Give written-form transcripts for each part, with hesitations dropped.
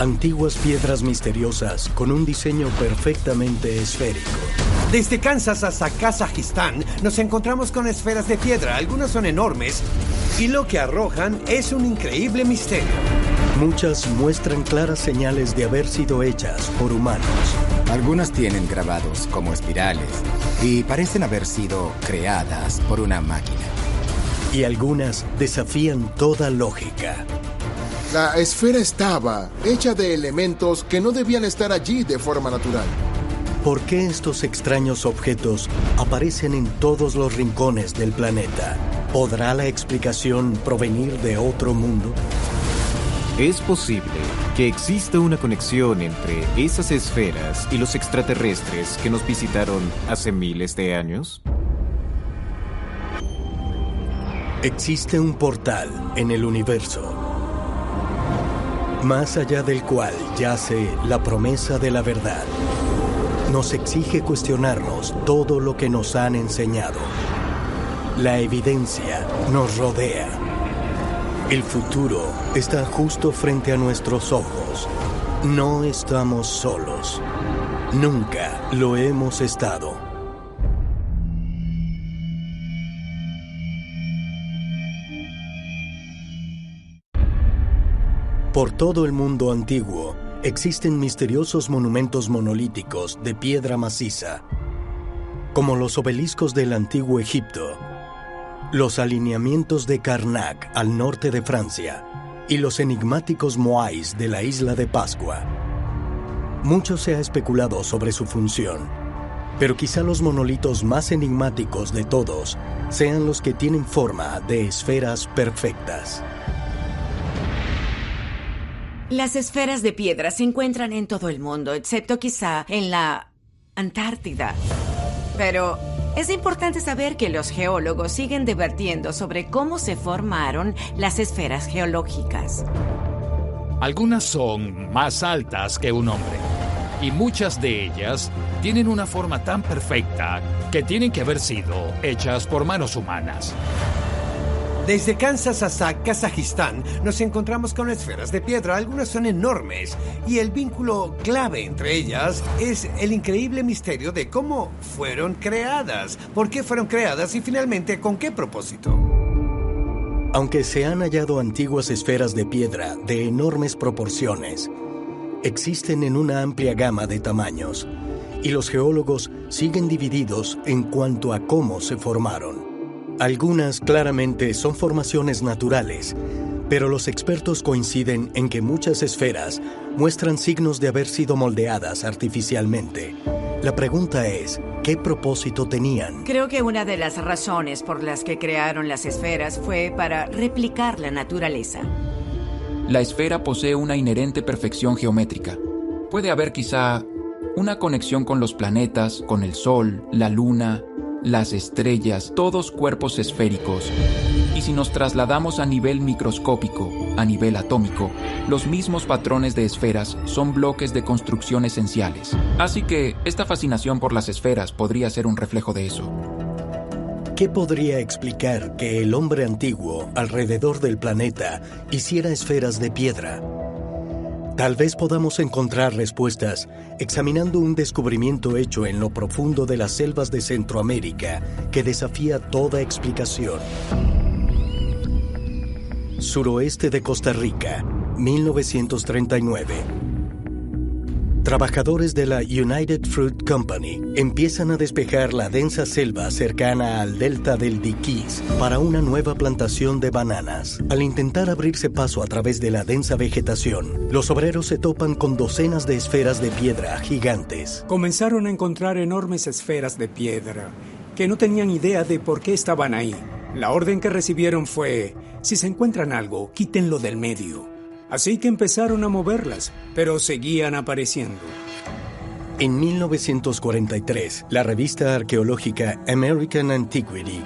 Antiguas piedras misteriosas con un diseño perfectamente esférico. Desde Kansas hasta Kazajistán nos encontramos con esferas de piedra. Algunas son enormes y lo que arrojan es un increíble misterio. Muchas muestran claras señales de haber sido hechas por humanos. Algunas tienen grabados como espirales y parecen haber sido creadas por una máquina. Y algunas desafían toda lógica. La esfera estaba hecha de elementos que no debían estar allí de forma natural. ¿Por qué estos extraños objetos aparecen en todos los rincones del planeta? ¿Podrá la explicación provenir de otro mundo? ¿Es posible que exista una conexión entre esas esferas y los extraterrestres que nos visitaron hace miles de años? Existe un portal en el universo, más allá del cual yace la promesa de la verdad. Nos exige cuestionarnos todo lo que nos han enseñado. La evidencia nos rodea. El futuro está justo frente a nuestros ojos. No estamos solos. Nunca lo hemos estado. Por todo el mundo antiguo, existen misteriosos monumentos monolíticos de piedra maciza, como los obeliscos del antiguo Egipto, los alineamientos de Karnak al norte de Francia y los enigmáticos moais de la isla de Pascua. Mucho se ha especulado sobre su función, pero quizá los monolitos más enigmáticos de todos sean los que tienen forma de esferas perfectas. Las esferas de piedra se encuentran en todo el mundo, excepto quizá en la Antártida. Pero es importante saber que los geólogos siguen debatiendo sobre cómo se formaron las esferas geológicas. Algunas son más altas que un hombre, y muchas de ellas tienen una forma tan perfecta que tienen que haber sido hechas por manos humanas. Desde Kansas hasta Kazajistán nos encontramos con esferas de piedra. Algunas son enormes y el vínculo clave entre ellas es el increíble misterio de cómo fueron creadas, por qué fueron creadas y finalmente con qué propósito. Aunque se han hallado antiguas esferas de piedra de enormes proporciones, existen en una amplia gama de tamaños y los geólogos siguen divididos en cuanto a cómo se formaron. Algunas claramente son formaciones naturales, pero los expertos coinciden en que muchas esferas muestran signos de haber sido moldeadas artificialmente. La pregunta es, ¿qué propósito tenían? Creo que una de las razones por las que crearon las esferas fue para replicar la naturaleza. La esfera posee una inherente perfección geométrica. Puede haber quizá una conexión con los planetas, con el Sol, la Luna, las estrellas, todos cuerpos esféricos. Y si nos trasladamos a nivel microscópico, a nivel atómico, los mismos patrones de esferas son bloques de construcción esenciales. Así que esta fascinación por las esferas podría ser un reflejo de eso. ¿Qué podría explicar que el hombre antiguo alrededor del planeta hiciera esferas de piedra? Tal vez podamos encontrar respuestas examinando un descubrimiento hecho en lo profundo de las selvas de Centroamérica que desafía toda explicación. Suroeste de Costa Rica, 1939. Trabajadores de la United Fruit Company empiezan a despejar la densa selva cercana al delta del Diquís para una nueva plantación de bananas. Al intentar abrirse paso a través de la densa vegetación, los obreros se topan con docenas de esferas de piedra gigantes. Comenzaron a encontrar enormes esferas de piedra que no tenían idea de por qué estaban ahí. La orden que recibieron fue, si se encuentran algo, quítenlo del medio. Así que empezaron a moverlas, pero seguían apareciendo. En 1943, la revista arqueológica American Antiquity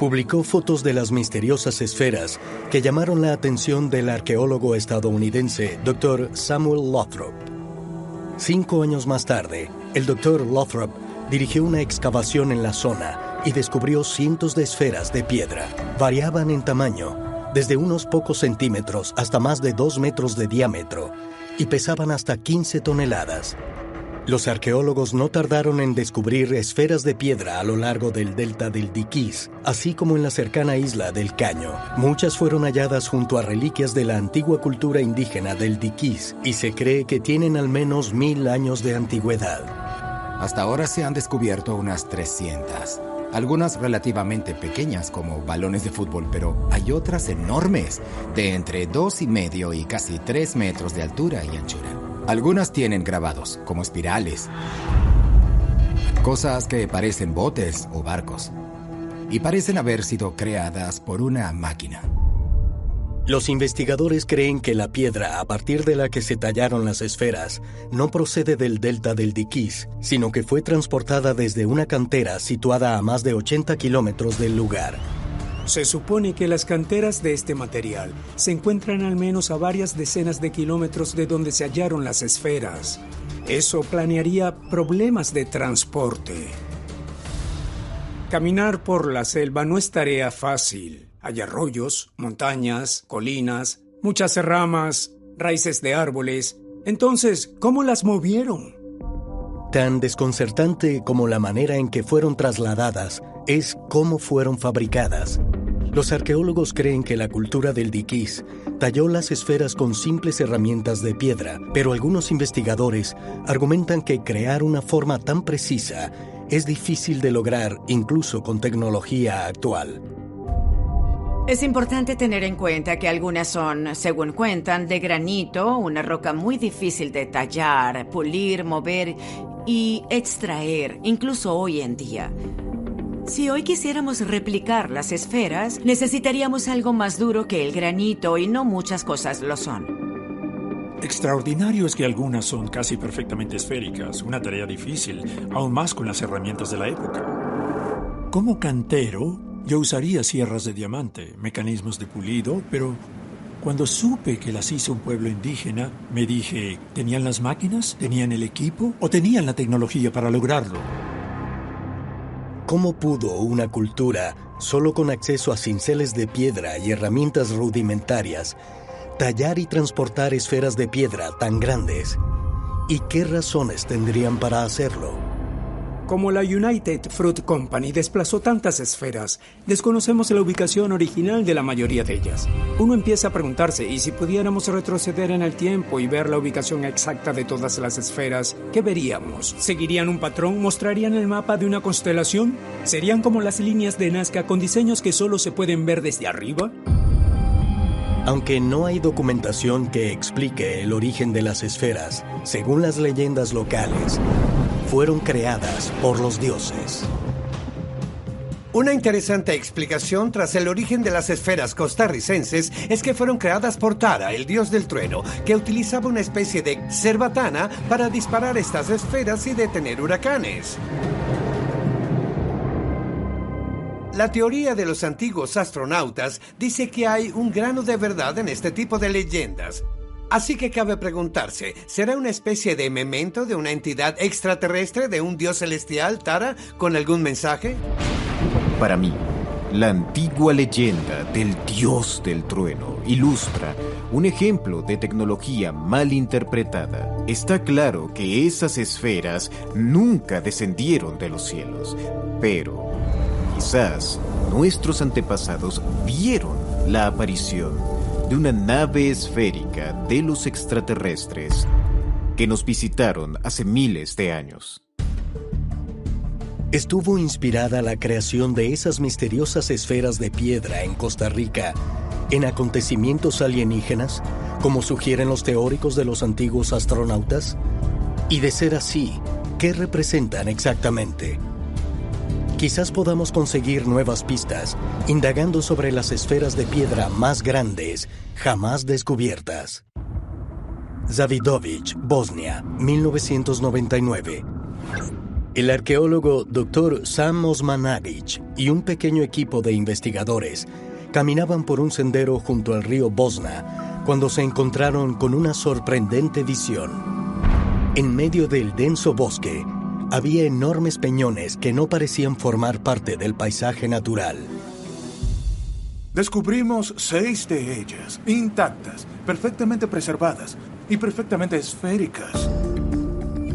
publicó fotos de las misteriosas esferas que llamaron la atención del arqueólogo estadounidense Dr. Samuel Lothrop. 5 años más tarde, el Dr. Lothrop dirigió una excavación en la zona y descubrió cientos de esferas de piedra. Variaban en tamaño, desde unos pocos centímetros hasta más de 2 metros de diámetro, y pesaban hasta 15 toneladas. Los arqueólogos no tardaron en descubrir esferas de piedra a lo largo del delta del Diquís, así como en la cercana isla del Caño. Muchas fueron halladas junto a reliquias de la antigua cultura indígena del Diquís y se cree que tienen al menos 1000 años de antigüedad. Hasta ahora se han descubierto unas 300. Algunas relativamente pequeñas como balones de fútbol, pero hay otras enormes, de entre 2,5 y casi 3 metros de altura y anchura. Algunas tienen grabados, como espirales, cosas que parecen botes o barcos, y parecen haber sido creadas por una máquina. Los investigadores creen que la piedra a partir de la que se tallaron las esferas no procede del delta del Diquís, sino que fue transportada desde una cantera situada a más de 80 kilómetros del lugar. Se supone que las canteras de este material se encuentran al menos a varias decenas de kilómetros de donde se hallaron las esferas. Eso planearía problemas de transporte. Caminar por la selva no es tarea fácil. Hay arroyos, montañas, colinas, muchas ramas, raíces de árboles. Entonces, ¿cómo las movieron? Tan desconcertante como la manera en que fueron trasladadas es cómo fueron fabricadas. Los arqueólogos creen que la cultura del Diquís talló las esferas con simples herramientas de piedra, pero algunos investigadores argumentan que crear una forma tan precisa es difícil de lograr incluso con tecnología actual. Es importante tener en cuenta que algunas son, según cuentan, de granito, una roca muy difícil de tallar, pulir, mover y extraer, incluso hoy en día. Si hoy quisiéramos replicar las esferas, necesitaríamos algo más duro que el granito y no muchas cosas lo son. Extraordinario es que algunas son casi perfectamente esféricas, una tarea difícil, aún más con las herramientas de la época. Como cantero, yo usaría sierras de diamante, mecanismos de pulido, pero cuando supe que las hizo un pueblo indígena, me dije, ¿tenían las máquinas? ¿Tenían el equipo? ¿O tenían la tecnología para lograrlo? ¿Cómo pudo una cultura, solo con acceso a cinceles de piedra y herramientas rudimentarias, tallar y transportar esferas de piedra tan grandes? ¿Y qué razones tendrían para hacerlo? Como la United Fruit Company desplazó tantas esferas, desconocemos la ubicación original de la mayoría de ellas. Uno empieza a preguntarse, ¿y si pudiéramos retroceder en el tiempo y ver la ubicación exacta de todas las esferas, qué veríamos? ¿Seguirían un patrón? ¿Mostrarían el mapa de una constelación? ¿Serían como las líneas de Nazca con diseños que solo se pueden ver desde arriba? Aunque no hay documentación que explique el origen de las esferas, según las leyendas locales, fueron creadas por los dioses. Una interesante explicación tras el origen de las esferas costarricenses es que fueron creadas por Tara, el dios del trueno, que utilizaba una especie de cerbatana para disparar estas esferas y detener huracanes. La teoría de los antiguos astronautas dice que hay un grano de verdad en este tipo de leyendas. Así que cabe preguntarse, ¿será una especie de memento de una entidad extraterrestre de un dios celestial, Tara, con algún mensaje? Para mí, la antigua leyenda del dios del trueno ilustra un ejemplo de tecnología mal interpretada. Está claro que esas esferas nunca descendieron de los cielos, pero quizás nuestros antepasados vieron la aparición de una nave esférica de los extraterrestres que nos visitaron hace miles de años. ¿Estuvo inspirada la creación de esas misteriosas esferas de piedra en Costa Rica en acontecimientos alienígenas, como sugieren los teóricos de los antiguos astronautas? Y de ser así, ¿qué representan exactamente? Quizás podamos conseguir nuevas pistas indagando sobre las esferas de piedra más grandes jamás descubiertas. Zavidovich, Bosnia, 1999. El arqueólogo Dr. Sam Osmanagich y un pequeño equipo de investigadores caminaban por un sendero junto al río Bosna cuando se encontraron con una sorprendente visión. En medio del denso bosque, había enormes peñones que no parecían formar parte del paisaje natural. Descubrimos 6 de ellas, intactas, perfectamente preservadas. y perfectamente esféricas.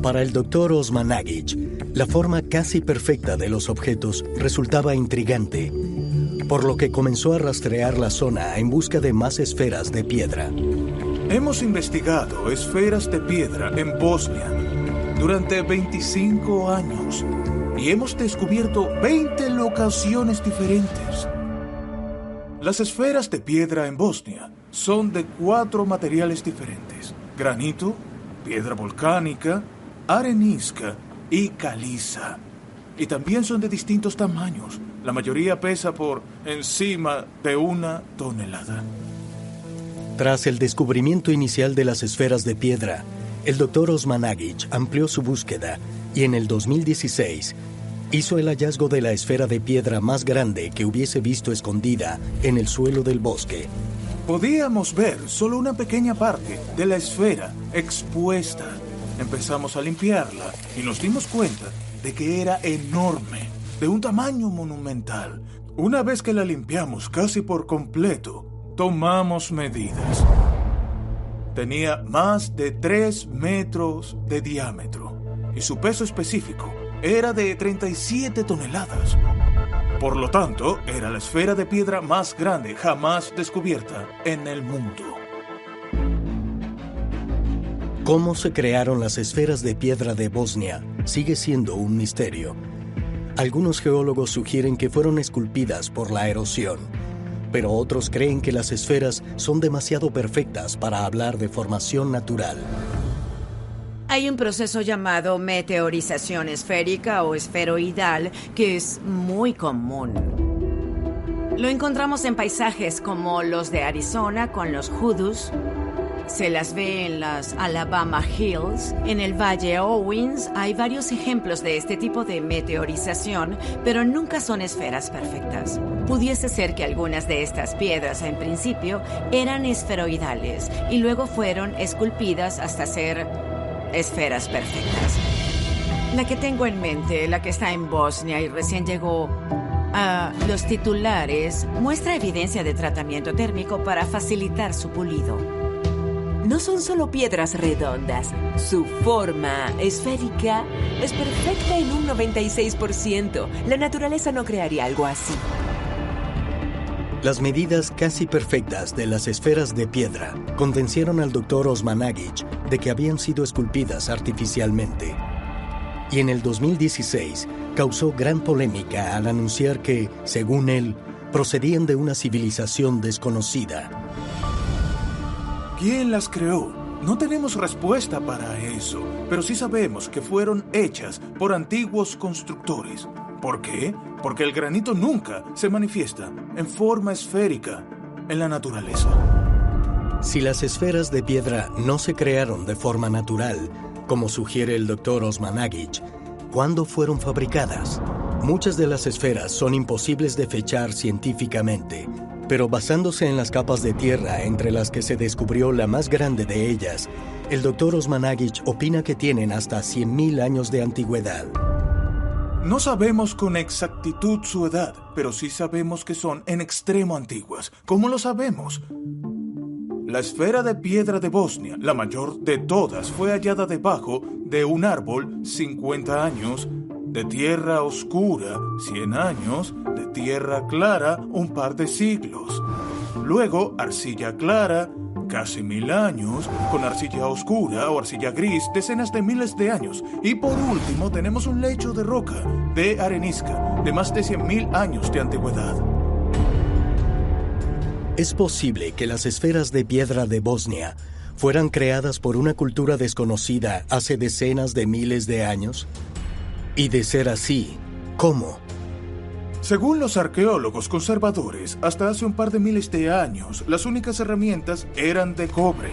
Para el Dr. Osmanagic, la forma casi perfecta de los objetos resultaba intrigante, por lo que comenzó a rastrear la zona en busca de más esferas de piedra. Hemos investigado esferas de piedra en Bosnia durante 25 años y hemos descubierto 20 locaciones diferentes. Las esferas de piedra en Bosnia son de 4 materiales diferentes: granito, piedra volcánica, arenisca y caliza. Y también son de distintos tamaños. La mayoría pesa por encima de 1 tonelada. Tras el descubrimiento inicial de las esferas de piedra, el Dr. Osmanagic amplió su búsqueda y en el 2016 hizo el hallazgo de la esfera de piedra más grande que hubiese visto escondida en el suelo del bosque. Podíamos ver solo una pequeña parte de la esfera expuesta. Empezamos a limpiarla y nos dimos cuenta de que era enorme, de un tamaño monumental. Una vez que la limpiamos casi por completo, tomamos medidas. Tenía más de 3 metros de diámetro y su peso específico era de 37 toneladas. Por lo tanto, era la esfera de piedra más grande jamás descubierta en el mundo. Cómo se crearon las esferas de piedra de Bosnia sigue siendo un misterio. Algunos geólogos sugieren que fueron esculpidas por la erosión, pero otros creen que las esferas son demasiado perfectas para hablar de formación natural. Hay un proceso llamado meteorización esférica o esferoidal que es muy común. Lo encontramos en paisajes como los de Arizona con los Hoodoos. Se las ve en las Alabama Hills. En el Valle Owens hay varios ejemplos de este tipo de meteorización, pero nunca son esferas perfectas. Pudiese ser que algunas de estas piedras en principio eran esferoidales y luego fueron esculpidas hasta ser esferas perfectas. La que tengo en mente, la que está en Bosnia y recién llegó a los titulares, muestra evidencia de tratamiento térmico para facilitar su pulido. No son solo piedras redondas. Su forma esférica es perfecta en un 96%. La naturaleza no crearía algo así. Las medidas casi perfectas de las esferas de piedra convencieron al Dr. Osmanagic de que habían sido esculpidas artificialmente. Y en el 2016 causó gran polémica al anunciar que, según él, procedían de una civilización desconocida. ¿Quién las creó? No tenemos respuesta para eso, pero sí sabemos que fueron hechas por antiguos constructores. ¿Por qué? Porque el granito nunca se manifiesta en forma esférica en la naturaleza. Si las esferas de piedra no se crearon de forma natural, como sugiere el Dr. Osmanagic, ¿cuándo fueron fabricadas? Muchas de las esferas son imposibles de fechar científicamente, pero basándose en las capas de tierra entre las que se descubrió la más grande de ellas, el Dr. Osmanagic opina que tienen hasta 100.000 años de antigüedad. No sabemos con exactitud su edad, pero sí sabemos que son en extremo antiguas. ¿Cómo lo sabemos? La esfera de piedra de Bosnia, la mayor de todas, fue hallada debajo de un árbol 50 años, de tierra oscura 100 años, de tierra clara un par de siglos. Luego arcilla clara, casi 1000 años, con arcilla oscura o arcilla gris, decenas de miles de años. Y por último tenemos un lecho de roca, de arenisca, de más de 100.000 años de antigüedad. ¿Es posible que las esferas de piedra de Bosnia fueran creadas por una cultura desconocida hace decenas de miles de años? Y de ser así, ¿cómo? Según los arqueólogos conservadores, hasta hace un par de miles de años, las únicas herramientas eran de cobre.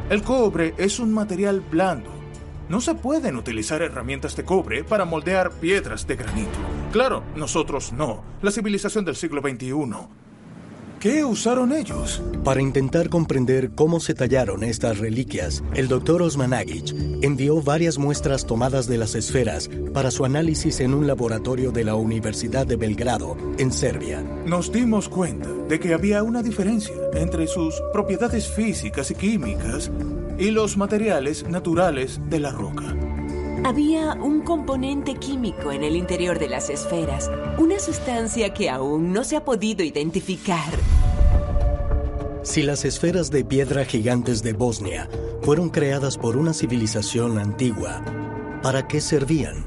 El cobre es un material blando. No se pueden utilizar herramientas de cobre para moldear piedras de granito. Claro, nosotros no. La civilización del siglo XXI. ¿Qué usaron ellos? Para intentar comprender cómo se tallaron estas reliquias, el Dr. Osmanagic envió varias muestras tomadas de las esferas para su análisis en un laboratorio de la Universidad de Belgrado, en Serbia. Nos dimos cuenta de que había una diferencia entre sus propiedades físicas y químicas y los materiales naturales de la roca. Había un componente químico en el interior de las esferas, una sustancia que aún no se ha podido identificar. Si las esferas de piedra gigantes de Bosnia fueron creadas por una civilización antigua, ¿para qué servían?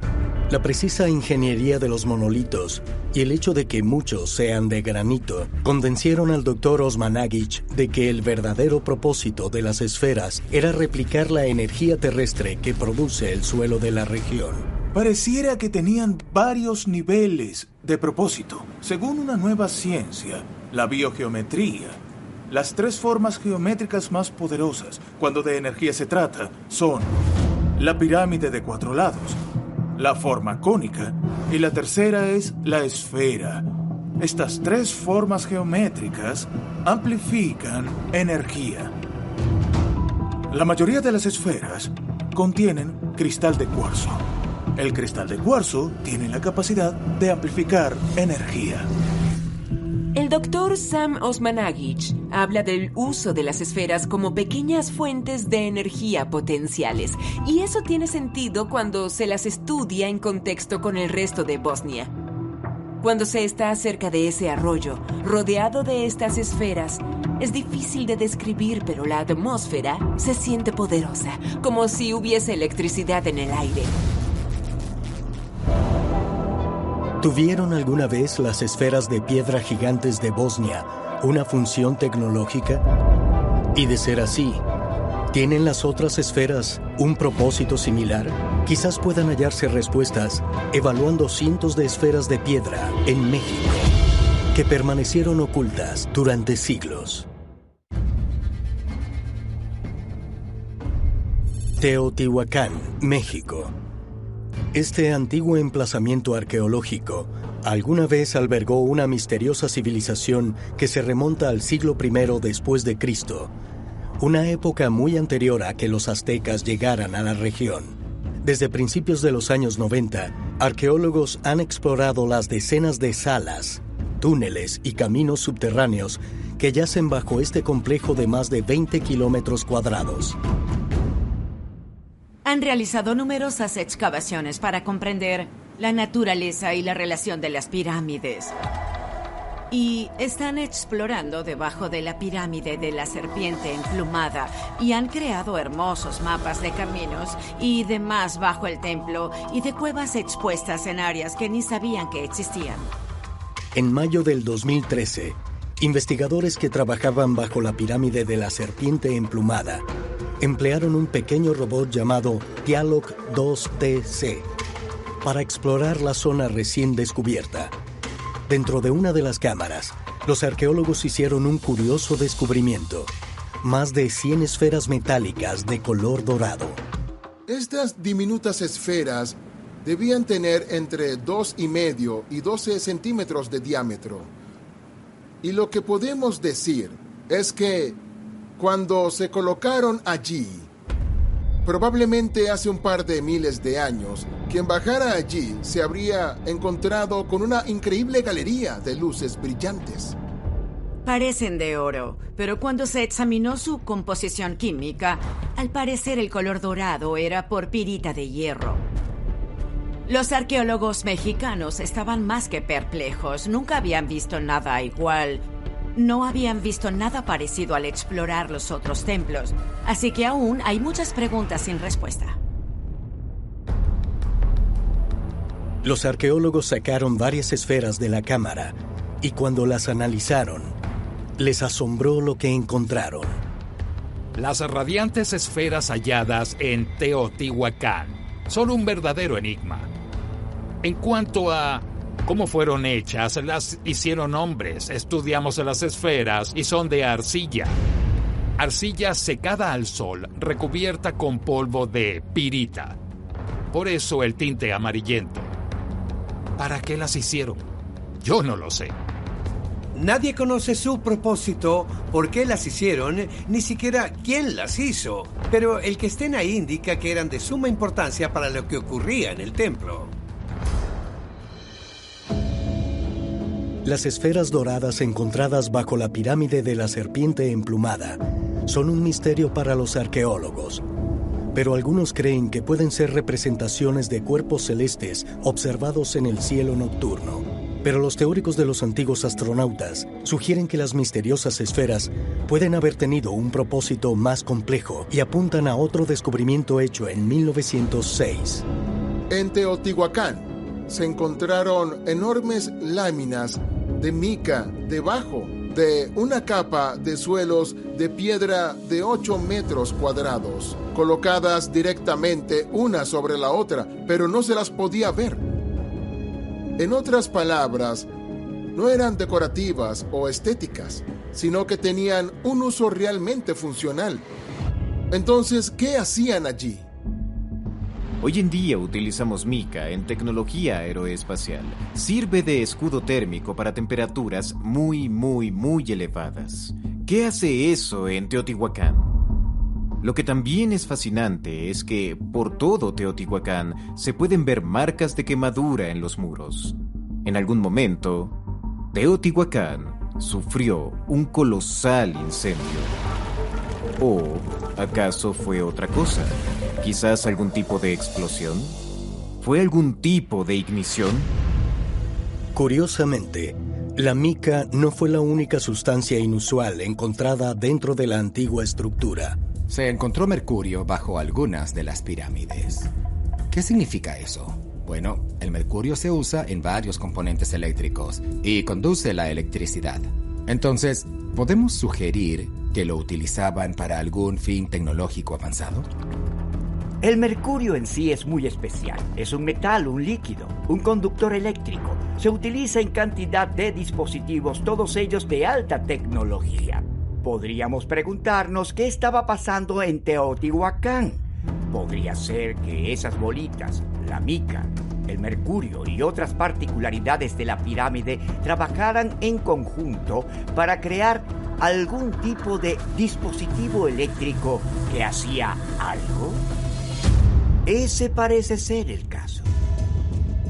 La precisa ingeniería de los monolitos y el hecho de que muchos sean de granito convencieron al Dr. Osmanagic de que el verdadero propósito de las esferas era replicar la energía terrestre que produce el suelo de la región. Pareciera que tenían varios niveles de propósito. Según una nueva ciencia, la biogeometría, las 3 formas geométricas más poderosas cuando de energía se trata son la pirámide de 4 lados, la forma cónica y la tercera es la esfera. Estas 3 formas geométricas amplifican energía. La mayoría de las esferas contienen cristal de cuarzo. El cristal de cuarzo tiene la capacidad de amplificar energía. El Dr. Sam Osmanagic habla del uso de las esferas como pequeñas fuentes de energía potenciales, y eso tiene sentido cuando se las estudia en contexto con el resto de Bosnia. Cuando se está cerca de ese arroyo, rodeado de estas esferas, es difícil de describir, pero la atmósfera se siente poderosa, como si hubiese electricidad en el aire. ¿Tuvieron alguna vez las esferas de piedra gigantes de Bosnia una función tecnológica? Y de ser así, ¿tienen las otras esferas un propósito similar? Quizás puedan hallarse respuestas evaluando cientos de esferas de piedra en México que permanecieron ocultas durante siglos. Teotihuacán, México. Este antiguo emplazamiento arqueológico alguna vez albergó una misteriosa civilización que se remonta al siglo I después de Cristo, una época muy anterior a que los aztecas llegaran a la región. Desde principios de los años 90, arqueólogos han explorado las decenas de salas, túneles y caminos subterráneos que yacen bajo este complejo de más de 20 kilómetros cuadrados. Han realizado numerosas excavaciones para comprender la naturaleza y la relación de las pirámides. Y están explorando debajo de la pirámide de la serpiente emplumada y han creado hermosos mapas de caminos y demás bajo el templo y de cuevas expuestas en áreas que ni sabían que existían. En mayo del 2013, investigadores que trabajaban bajo la pirámide de la serpiente emplumada emplearon un pequeño robot llamado Dialog 2TC para explorar la zona recién descubierta. Dentro de una de las cámaras, los arqueólogos hicieron un curioso descubrimiento: más de 100 esferas metálicas de color dorado. Estas diminutas esferas debían tener entre 2,5 y 12 centímetros de diámetro. Y lo que podemos decir es que cuando se colocaron allí, probablemente hace un par de miles de años, quien bajara allí se habría encontrado con una increíble galería de luces brillantes. Parecen de oro, pero cuando se examinó su composición química, al parecer el color dorado era por pirita de hierro. Los arqueólogos mexicanos estaban más que perplejos. Nunca habían visto nada igual. No habían visto nada parecido al explorar los otros templos, así que aún hay muchas preguntas sin respuesta. Los arqueólogos sacaron varias esferas de la cámara y cuando las analizaron, les asombró lo que encontraron. Las radiantes esferas halladas en Teotihuacán son un verdadero enigma. En cuanto a cómo fueron hechas, las hicieron hombres. Estudiamos las esferas y son de arcilla. Arcilla secada al sol, recubierta con polvo de pirita. Por eso el tinte amarillento. ¿Para qué las hicieron? Yo no lo sé. Nadie conoce su propósito, por qué las hicieron, ni siquiera quién las hizo. Pero el que estén ahí indica que eran de suma importancia para lo que ocurría en el templo. Las esferas doradas encontradas bajo la pirámide de la serpiente emplumada son un misterio para los arqueólogos. Pero algunos creen que pueden ser representaciones de cuerpos celestes observados en el cielo nocturno. Pero los teóricos de los antiguos astronautas sugieren que las misteriosas esferas pueden haber tenido un propósito más complejo y apuntan a otro descubrimiento hecho en 1906. En Teotihuacán se encontraron enormes láminas de mica debajo de una capa de suelos de piedra de 8 metros cuadrados, colocadas directamente una sobre la otra, pero no se las podía ver. En otras palabras, no eran decorativas o estéticas, sino que tenían un uso realmente funcional. Entonces, ¿qué hacían allí? Hoy en día utilizamos mica en tecnología aeroespacial. Sirve de escudo térmico para temperaturas muy elevadas. ¿Qué hace eso en Teotihuacán? Lo que también es fascinante es que por todo Teotihuacán se pueden ver marcas de quemadura en los muros. En algún momento, Teotihuacán sufrió un colosal incendio. ¿O acaso fue otra cosa? ¿Quizás algún tipo de explosión? ¿Fue algún tipo de ignición? Curiosamente, la mica no fue la única sustancia inusual encontrada dentro de la antigua estructura. Se encontró mercurio bajo algunas de las pirámides. ¿Qué significa eso? Bueno, el mercurio se usa en varios componentes eléctricos y conduce la electricidad. Entonces, ¿podemos sugerir que lo utilizaban para algún fin tecnológico avanzado? El mercurio en sí es muy especial. Es un metal, un líquido, un conductor eléctrico. Se utiliza en cantidad de dispositivos, todos ellos de alta tecnología. Podríamos preguntarnos qué estaba pasando en Teotihuacán. Podría ser que esas bolitas, la mica, el mercurio y otras particularidades de la pirámide trabajaran en conjunto para crear algún tipo de dispositivo eléctrico que hacía algo. Ese parece ser el caso.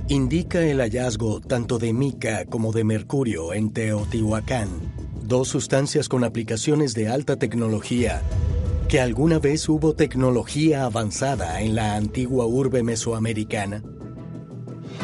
Indica el hallazgo tanto de mica como de mercurio en Teotihuacán, dos sustancias con aplicaciones de alta tecnología, que alguna vez hubo tecnología avanzada en la antigua urbe mesoamericana.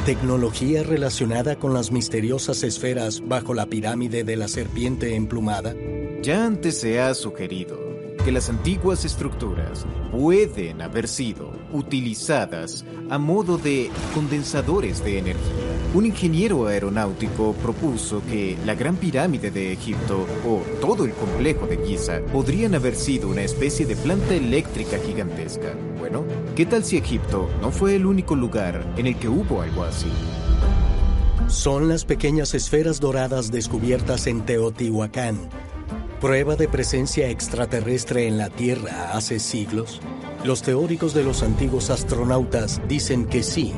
¿Tecnología relacionada con las misteriosas esferas bajo la pirámide de la serpiente emplumada? Ya antes se ha sugerido que las antiguas estructuras pueden haber sido utilizadas a modo de condensadores de energía. Un ingeniero aeronáutico propuso que la Gran Pirámide de Egipto o todo el complejo de Giza podrían haber sido una especie de planta eléctrica gigantesca. Bueno, ¿qué tal si Egipto no fue el único lugar en el que hubo algo así? Son las pequeñas esferas doradas descubiertas en Teotihuacán, prueba de presencia extraterrestre en la Tierra hace siglos. Los teóricos de los antiguos astronautas dicen que sí,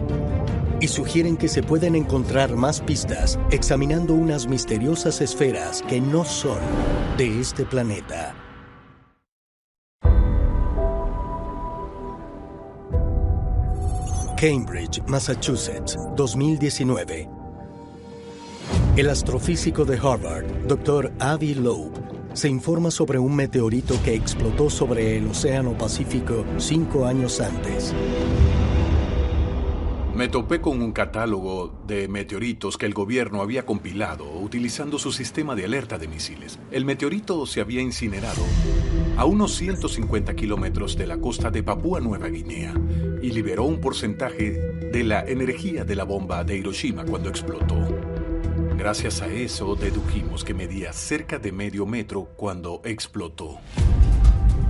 y sugieren que se pueden encontrar más pistas examinando unas misteriosas esferas que no son de este planeta. Cambridge, Massachusetts, 2019. El astrofísico de Harvard, Dr. Avi Loeb, se informa sobre un meteorito que explotó sobre el Océano Pacífico 5 años antes. Me topé con un catálogo de meteoritos que el gobierno había compilado utilizando su sistema de alerta de misiles. El meteorito se había incinerado a unos 150 kilómetros de la costa de Papúa Nueva Guinea y liberó un porcentaje de la energía de la bomba de Hiroshima cuando explotó. Gracias a eso dedujimos que medía cerca de medio metro cuando explotó.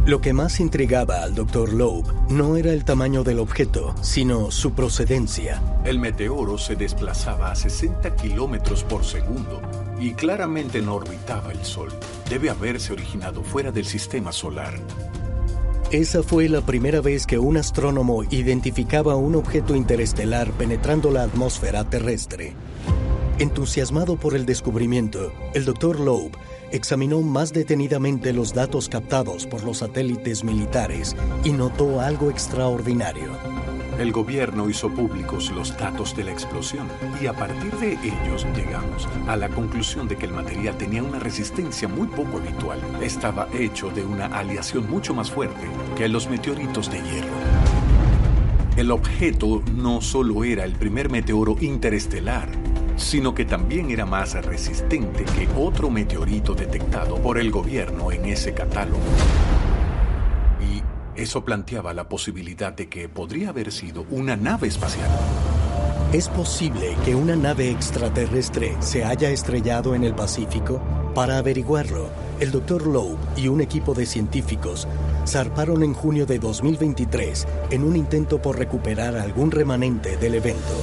Lo que más intrigaba al Dr. Loeb no era el tamaño del objeto, sino su procedencia. El meteoro se desplazaba a 60 kilómetros por segundo y claramente no orbitaba el Sol. Debe haberse originado fuera del sistema solar. Esa fue la primera vez que un astrónomo identificaba un objeto interestelar penetrando la atmósfera terrestre. Entusiasmado por el descubrimiento, el Dr. Loeb examinó más detenidamente los datos captados por los satélites militares y notó algo extraordinario. El gobierno hizo públicos los datos de la explosión y a partir de ellos llegamos a la conclusión de que el material tenía una resistencia muy poco habitual. Estaba hecho de una aleación mucho más fuerte que los meteoritos de hierro. El objeto no solo era el primer meteoro interestelar, sino que también era más resistente que otro meteorito detectado por el gobierno en ese catálogo. Y eso planteaba la posibilidad de que podría haber sido una nave espacial. ¿Es posible que una nave extraterrestre se haya estrellado en el Pacífico? Para averiguarlo, el Dr. Loeb y un equipo de científicos zarparon en junio de 2023 en un intento por recuperar algún remanente del evento.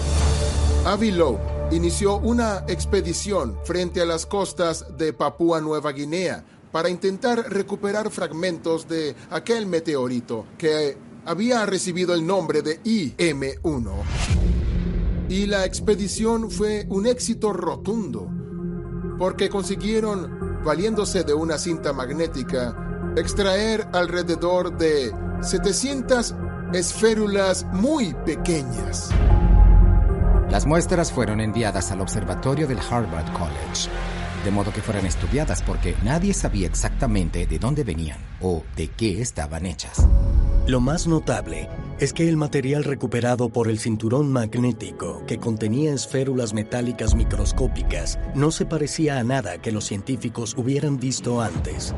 Avi Loeb inició una expedición frente a las costas de Papúa Nueva Guinea para intentar recuperar fragmentos de aquel meteorito que había recibido el nombre de IM-1. Y la expedición fue un éxito rotundo, porque consiguieron, valiéndose de una cinta magnética, extraer alrededor de 700 esférulas muy pequeñas. Las muestras fueron enviadas al observatorio del Harvard College, de modo que fueran estudiadas porque nadie sabía exactamente de dónde venían o de qué estaban hechas. Lo más notable es que el material recuperado por el cinturón magnético, que contenía esférulas metálicas microscópicas, no se parecía a nada que los científicos hubieran visto antes.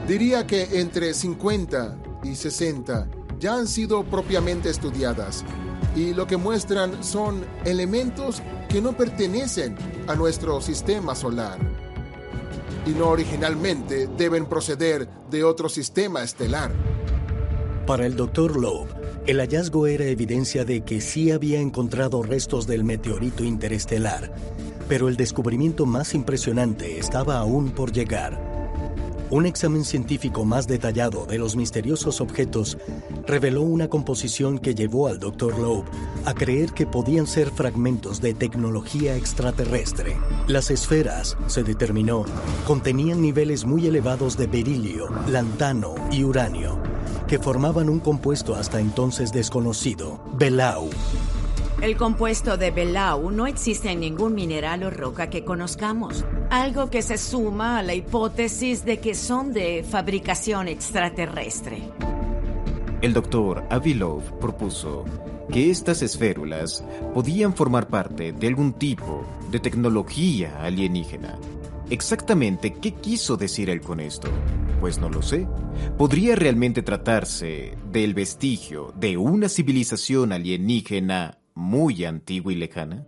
Diría que entre 50 y 60 ya han sido propiamente estudiadas, y lo que muestran son elementos que no pertenecen a nuestro sistema solar y no originalmente deben proceder de otro sistema estelar. Para el Dr. Loeb, el hallazgo era evidencia de que sí había encontrado restos del meteorito interestelar, pero el descubrimiento más impresionante estaba aún por llegar. Un examen científico más detallado de los misteriosos objetos reveló una composición que llevó al Dr. Loeb a creer que podían ser fragmentos de tecnología extraterrestre. Las esferas, se determinó, contenían niveles muy elevados de berilio, lantano y uranio, que formaban un compuesto hasta entonces desconocido, belau. El compuesto de belau no existe en ningún mineral o roca que conozcamos, algo que se suma a la hipótesis de que son de fabricación extraterrestre. El doctor Avi Loeb propuso que estas esférulas podían formar parte de algún tipo de tecnología alienígena. Exactamente, ¿qué quiso decir él con esto? Pues no lo sé. ¿Podría realmente tratarse del vestigio de una civilización alienígena muy antigua y lejana?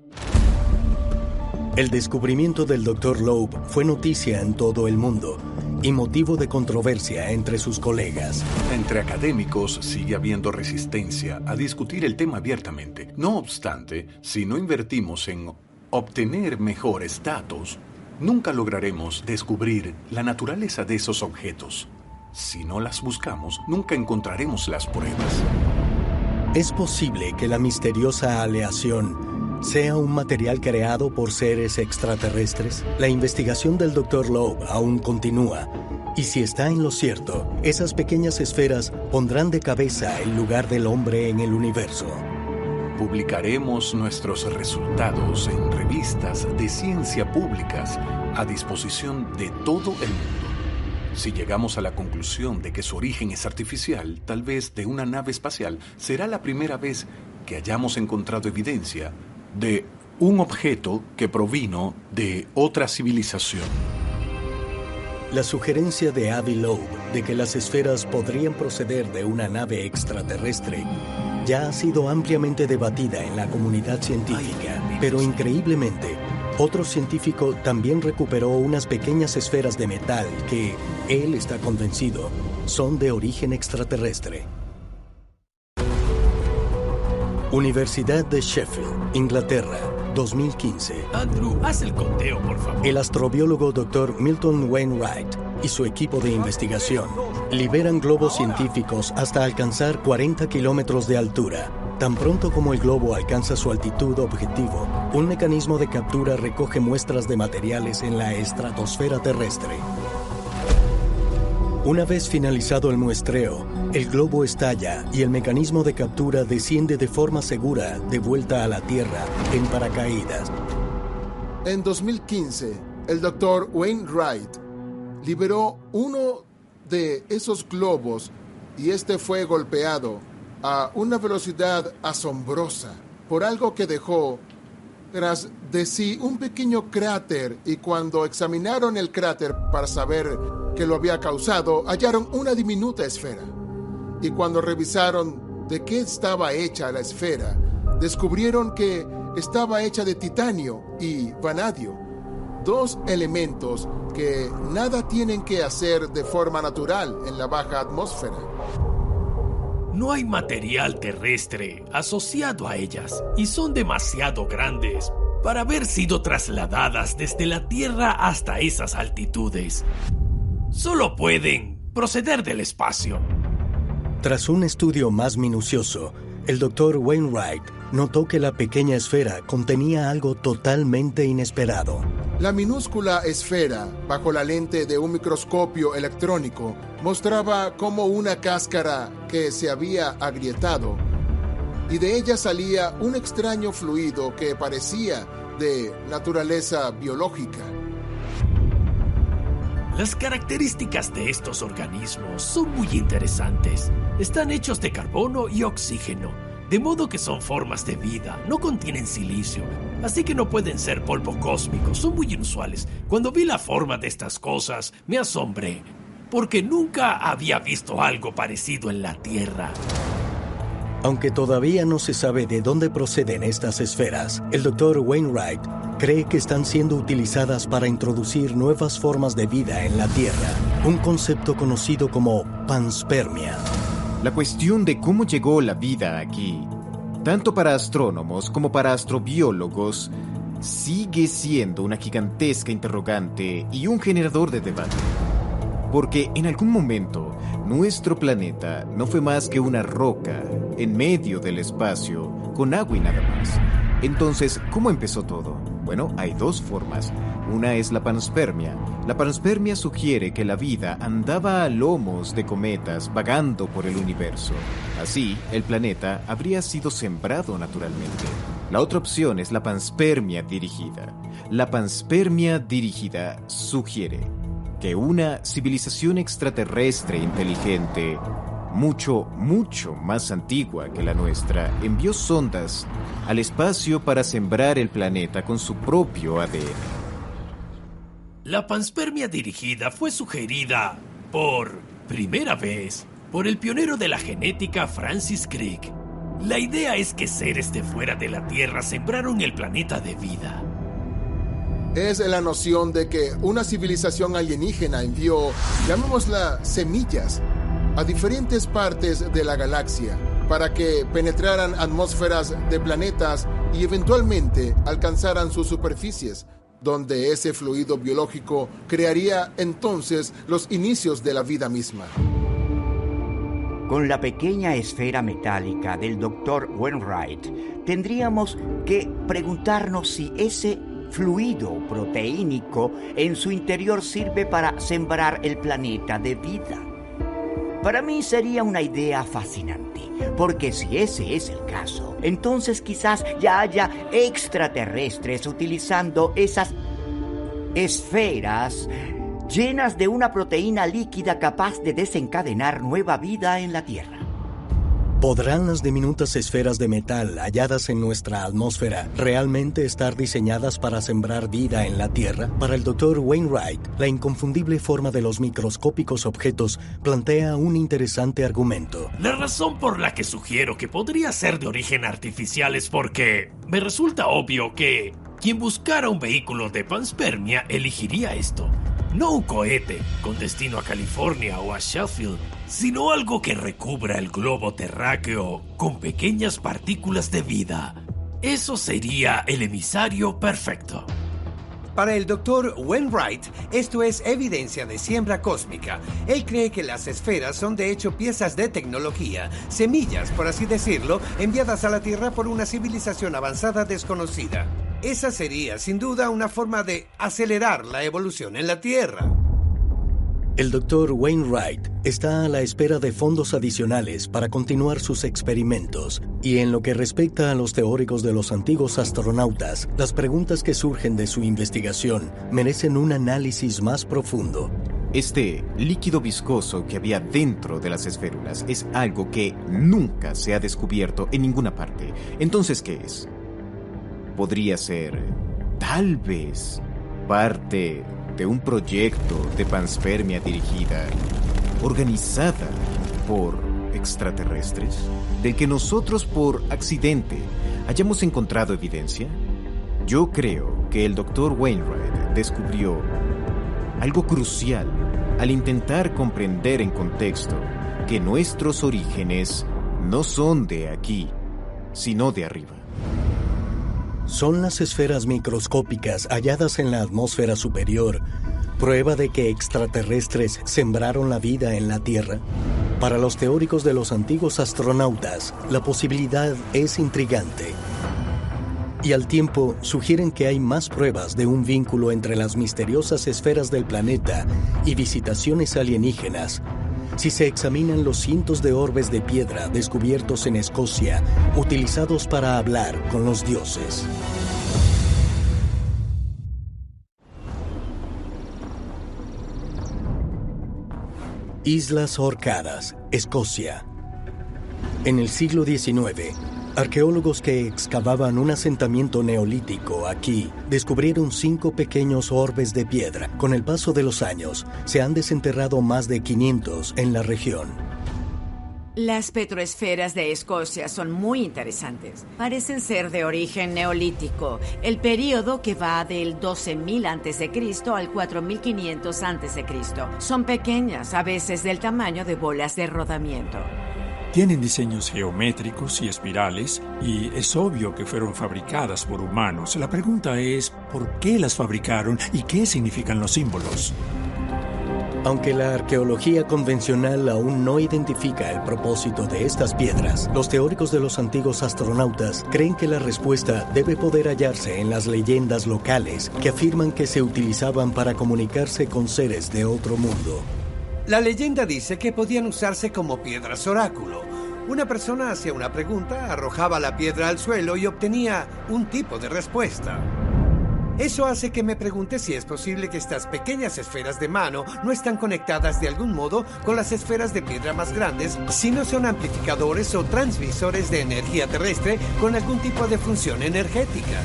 El descubrimiento del Dr. Loeb fue noticia en todo el mundo y motivo de controversia entre sus colegas. Entre académicos sigue habiendo resistencia a discutir el tema abiertamente. No obstante, si no invertimos en obtener mejores datos, nunca lograremos descubrir la naturaleza de esos objetos. Si no las buscamos, nunca encontraremos las pruebas. ¿Es posible que la misteriosa aleación sea un material creado por seres extraterrestres? La investigación del Dr. Loeb aún continúa, y si está en lo cierto, esas pequeñas esferas pondrán de cabeza el lugar del hombre en el universo. Publicaremos nuestros resultados en revistas de ciencia públicas a disposición de todo el mundo. Si llegamos a la conclusión de que su origen es artificial, tal vez de una nave espacial, será la primera vez que hayamos encontrado evidencia de un objeto que provino de otra civilización. La sugerencia de Avi Loeb de que las esferas podrían proceder de una nave extraterrestre ya ha sido ampliamente debatida en la comunidad científica, pero increíblemente, otro científico también recuperó unas pequeñas esferas de metal que, él está convencido, son de origen extraterrestre. Universidad de Sheffield, Inglaterra, 2015. Andrew, haz el conteo, por favor. El astrobiólogo Dr. Milton Wainwright y su equipo de investigación liberan globos científicos hasta alcanzar 40 kilómetros de altura. Tan pronto como el globo alcanza su altitud objetivo, un mecanismo de captura recoge muestras de materiales en la estratosfera terrestre. Una vez finalizado el muestreo, el globo estalla y el mecanismo de captura desciende de forma segura de vuelta a la Tierra en paracaídas. En 2015, el Dr. Wainwright liberó uno de esos globos y este fue golpeado a una velocidad asombrosa por algo que dejó tras de sí un pequeño cráter, y cuando examinaron el cráter para saber qué lo había causado, hallaron una diminuta esfera. Y cuando revisaron de qué estaba hecha la esfera, descubrieron que estaba hecha de titanio y vanadio, dos elementos que nada tienen que hacer de forma natural en la baja atmósfera. No hay material terrestre asociado a ellas y son demasiado grandes para haber sido trasladadas desde la Tierra hasta esas altitudes. Solo pueden proceder del espacio. Tras un estudio más minucioso, el Dr. Wainwright notó que la pequeña esfera contenía algo totalmente inesperado. La minúscula esfera, bajo la lente de un microscopio electrónico, mostraba como una cáscara que se había agrietado, y de ella salía un extraño fluido que parecía de naturaleza biológica. Las características de estos organismos son muy interesantes. Están hechos de carbono y oxígeno, de modo que son formas de vida, no contienen silicio, así que no pueden ser polvo cósmico, son muy inusuales. Cuando vi la forma de estas cosas, me asombré, porque nunca había visto algo parecido en la Tierra. Aunque todavía no se sabe de dónde proceden estas esferas, el Dr. Wainwright cree que están siendo utilizadas para introducir nuevas formas de vida en la Tierra, un concepto conocido como panspermia. La cuestión de cómo llegó la vida aquí, tanto para astrónomos como para astrobiólogos, sigue siendo una gigantesca interrogante y un generador de debate. Porque en algún momento, nuestro planeta no fue más que una roca en medio del espacio, con agua y nada más. Entonces, ¿cómo empezó todo? Bueno, hay dos formas. Una es la panspermia. La panspermia sugiere que la vida andaba a lomos de cometas vagando por el universo. Así, el planeta habría sido sembrado naturalmente. La otra opción es la panspermia dirigida. La panspermia dirigida sugiere que una civilización extraterrestre inteligente, mucho más antigua que la nuestra, envió sondas al espacio para sembrar el planeta con su propio ADN. La panspermia dirigida fue sugerida por primera vez por el pionero de la genética Francis Crick. La idea es que seres de fuera de la Tierra sembraron el planeta de vida. Es la noción de que una civilización alienígena envió, llamémosla semillas, a diferentes partes de la galaxia para que penetraran atmósferas de planetas y eventualmente alcanzaran sus superficies, donde ese fluido biológico crearía entonces los inicios de la vida misma. Con la pequeña esfera metálica del Dr. Wainwright, tendríamos que preguntarnos si ese fluido proteínico en su interior sirve para sembrar el planeta de vida. Para mí sería una idea fascinante, porque si ese es el caso, entonces quizás ya haya extraterrestres utilizando esas esferas llenas de una proteína líquida capaz de desencadenar nueva vida en la Tierra. ¿Podrán las diminutas esferas de metal halladas en nuestra atmósfera realmente estar diseñadas para sembrar vida en la Tierra? Para el Dr. Wainwright, la inconfundible forma de los microscópicos objetos plantea un interesante argumento. La razón por la que sugiero que podría ser de origen artificial es porque me resulta obvio que quien buscara un vehículo de panspermia elegiría esto. No un cohete con destino a California o a Sheffield, sino algo que recubra el globo terráqueo con pequeñas partículas de vida. Eso sería el emisario perfecto. Para el Dr. Wainwright, esto es evidencia de siembra cósmica. Él cree que las esferas son de hecho piezas de tecnología, semillas, por así decirlo, enviadas a la Tierra por una civilización avanzada desconocida. Esa sería, sin duda, una forma de acelerar la evolución en la Tierra. El Dr. Wainwright está a la espera de fondos adicionales para continuar sus experimentos, y en lo que respecta a los teóricos de los antiguos astronautas, las preguntas que surgen de su investigación merecen un análisis más profundo. Este líquido viscoso que había dentro de las esférulas es algo que nunca se ha descubierto en ninguna parte. Entonces, ¿qué es? Podría ser, tal vez, parte de un proyecto de panspermia dirigida, organizada por extraterrestres, del que nosotros por accidente hayamos encontrado evidencia. Yo creo que el Dr. Wainwright descubrió algo crucial al intentar comprender en contexto que nuestros orígenes no son de aquí, sino de arriba. ¿Son las esferas microscópicas halladas en la atmósfera superior prueba de que extraterrestres sembraron la vida en la Tierra? Para los teóricos de los antiguos astronautas, la posibilidad es intrigante. Y al tiempo sugieren que hay más pruebas de un vínculo entre las misteriosas esferas del planeta y visitaciones alienígenas si se examinan los cientos de orbes de piedra descubiertos en Escocia, utilizados para hablar con los dioses. Islas Orcadas, Escocia. En el siglo XIX, arqueólogos que excavaban un asentamiento neolítico aquí descubrieron 5 pequeños orbes de piedra. Con el paso de los años, se han desenterrado más de 500 en la región. Las petroesferas de Escocia son muy interesantes. Parecen ser de origen neolítico, el período que va del 12.000 a.C. al 4.500 a.C. Son pequeñas, a veces del tamaño de bolas de rodamiento. Tienen diseños geométricos y espirales, y es obvio que fueron fabricadas por humanos. La pregunta es, ¿por qué las fabricaron y qué significan los símbolos? Aunque la arqueología convencional aún no identifica el propósito de estas piedras, los teóricos de los antiguos astronautas creen que la respuesta debe poder hallarse en las leyendas locales que afirman que se utilizaban para comunicarse con seres de otro mundo. La leyenda dice que podían usarse como piedras oráculo. Una persona hacía una pregunta, arrojaba la piedra al suelo y obtenía un tipo de respuesta. Eso hace que me pregunte si es posible que estas pequeñas esferas de mano no están conectadas de algún modo con las esferas de piedra más grandes, si no son amplificadores o transmisores de energía terrestre con algún tipo de función energética.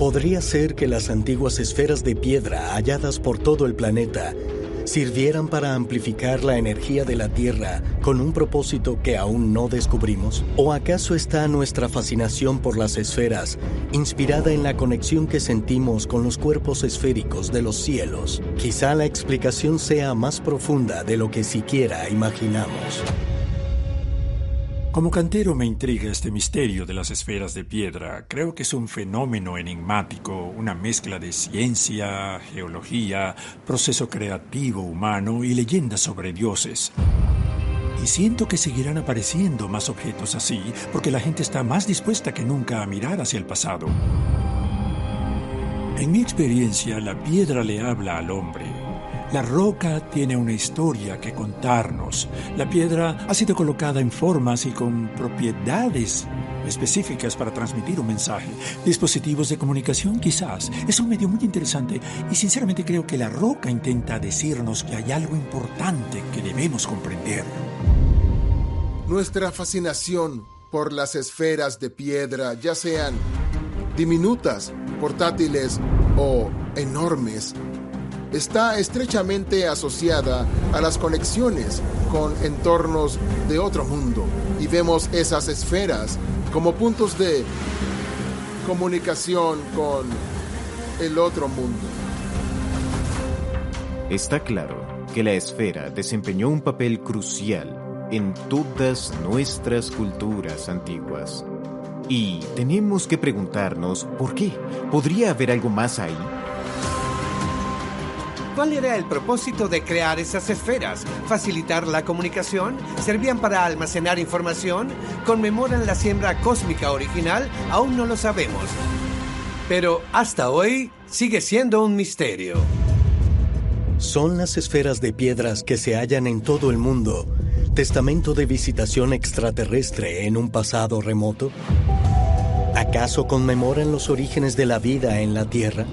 Podría ser que las antiguas esferas de piedra halladas por todo el planeta sirvieran para amplificar la energía de la Tierra con un propósito que aún no descubrimos. ¿O acaso está nuestra fascinación por las esferas inspirada en la conexión que sentimos con los cuerpos esféricos de los cielos? Quizá la explicación sea más profunda de lo que siquiera imaginamos. Como cantero me intriga este misterio de las esferas de piedra. Creo que es un fenómeno enigmático, una mezcla de ciencia, geología, proceso creativo humano y leyendas sobre dioses. Y siento que seguirán apareciendo más objetos así, porque la gente está más dispuesta que nunca a mirar hacia el pasado. En mi experiencia, la piedra le habla al hombre. La roca tiene una historia que contarnos. La piedra ha sido colocada en formas y con propiedades específicas para transmitir un mensaje. Dispositivos de comunicación, quizás. Es un medio muy interesante y sinceramente creo que la roca intenta decirnos que hay algo importante que debemos comprender. Nuestra fascinación por las esferas de piedra, ya sean diminutas, portátiles o enormes, está estrechamente asociada a las conexiones con entornos de otro mundo, y vemos esas esferas como puntos de comunicación con el otro mundo. Está claro que la esfera desempeñó un papel crucial en todas nuestras culturas antiguas. Y tenemos que preguntarnos ¿por qué? ¿Podría haber algo más ahí? ¿Cuál era el propósito de crear esas esferas? ¿Facilitar la comunicación? ¿Servían para almacenar información? ¿Conmemoran la siembra cósmica original? Aún no lo sabemos. Pero hasta hoy sigue siendo un misterio. ¿Son las esferas de piedras que se hallan en todo el mundo testamento de visitación extraterrestre en un pasado remoto? ¿Acaso conmemoran los orígenes de la vida en la Tierra?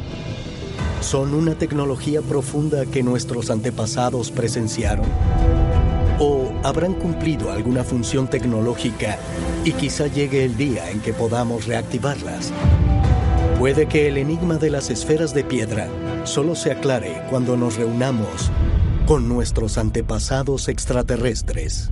¿Son una tecnología profunda que nuestros antepasados presenciaron? ¿O habrán cumplido alguna función tecnológica y quizá llegue el día en que podamos reactivarlas? Puede que el enigma de las esferas de piedra solo se aclare cuando nos reunamos con nuestros antepasados extraterrestres.